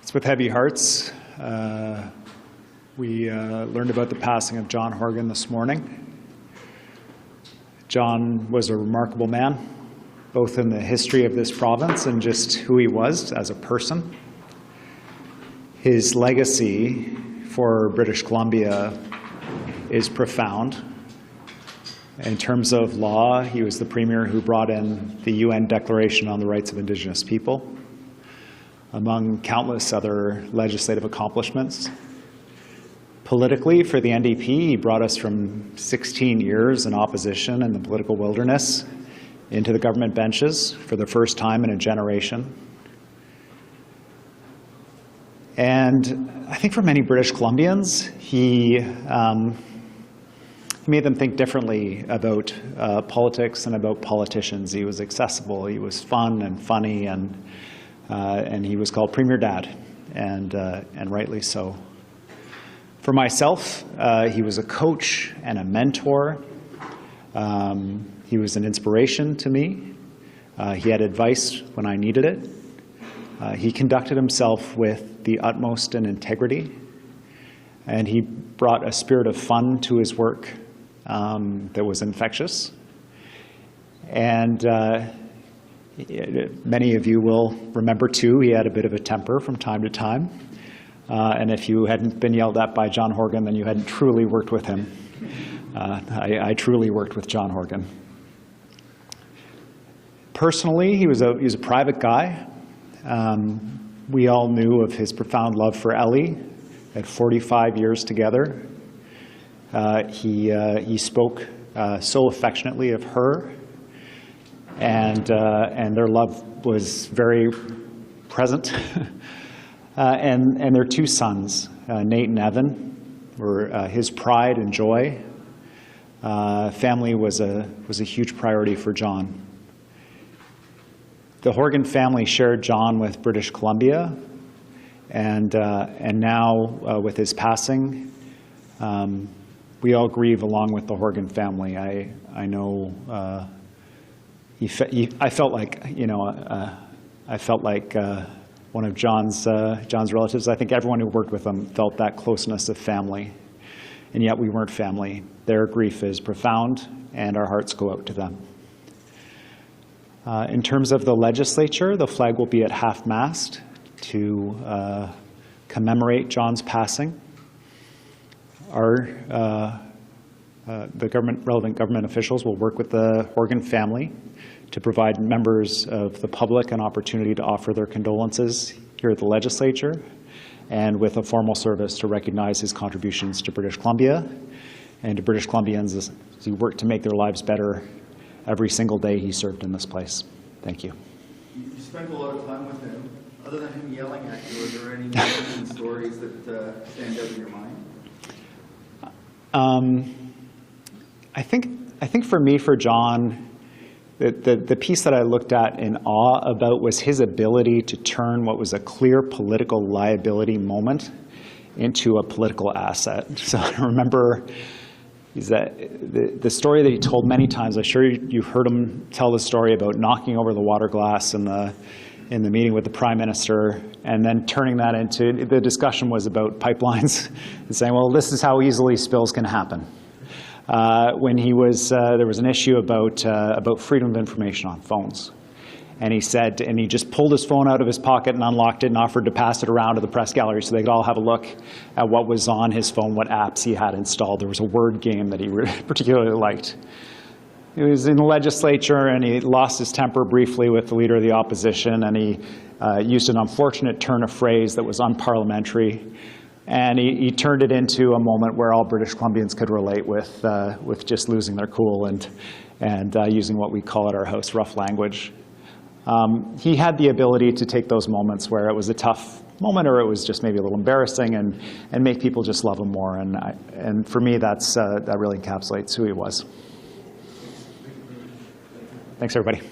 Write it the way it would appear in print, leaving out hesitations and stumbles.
It's with heavy hearts. We learned about the passing of John Horgan this morning. John was a remarkable man, both in the history of this province and just who he was as a person. His legacy for British Columbia is profound. In terms of law, he was the premier who brought in the UN Declaration on the Rights of Indigenous People, among countless other legislative accomplishments. Politically, for the NDP, he brought us from 16 years in opposition in the political wilderness into the government benches for the first time in a generation. And I think for many British Columbians, he made them think differently about politics and about politicians. He was accessible, he was fun and funny, and he was called Premier Dad, and rightly so. For myself, he was a coach and a mentor. He was an inspiration to me. He had advice when I needed it. He conducted himself with the utmost in integrity, and he brought a spirit of fun to his work that was infectious. And many of you will remember, too, he had a bit of a temper from time to time. And if you hadn't been yelled at by John Horgan, then you hadn't truly worked with him. I truly worked with John Horgan. Personally, he was a private guy. We all knew of his profound love for Ellie. At 45 years together. He spoke so affectionately of her, and their love was very present. And their two sons, Nate and Evan, were his pride and joy. Family was a huge priority for John. The Horgan family shared John with British Columbia, and now with his passing, we all grieve along with the Horgan family. I know I felt like one of John's relatives. I think everyone who worked with him felt that closeness of family, and yet we weren't family. Their grief is profound, and our hearts go out to them. In terms of the legislature, the flag will be at half-mast to commemorate John's passing. The relevant government officials will work with the Horgan family to provide members of the public an opportunity to offer their condolences here at the legislature, and with a formal service to recognize his contributions to British Columbia and to British Columbians as he worked to make their lives better every single day he served in this place. Thank you. You spent a lot of time with him. Other than him yelling at you, are there any moments and stories that stand out in your mind? I think for me, for John, the piece that I looked at in awe about was his ability to turn what was a clear political liability moment into a political asset. So I remember the story that he told many times. I'm sure you heard him tell the story about knocking over the water glass in the meeting with the Prime Minister, and then turning that into, the discussion was about pipelines, and saying, well, this is how easily spills can happen. When he was, there was an issue about freedom of information on phones. And he said, and he just pulled his phone out of his pocket and unlocked it and offered to pass it around to the press gallery so they could all have a look at what was on his phone, what apps he had installed. There was a word game that he particularly liked. He was in the legislature, and he lost his temper briefly with the leader of the opposition, and he used an unfortunate turn of phrase that was unparliamentary. And he turned it into a moment where all British Columbians could relate with just losing their cool and using what we call at our house rough language. He had the ability to take those moments where it was a tough moment, or it was just maybe a little embarrassing, and make people just love him more. And for me, that really encapsulates who he was. Thanks, everybody.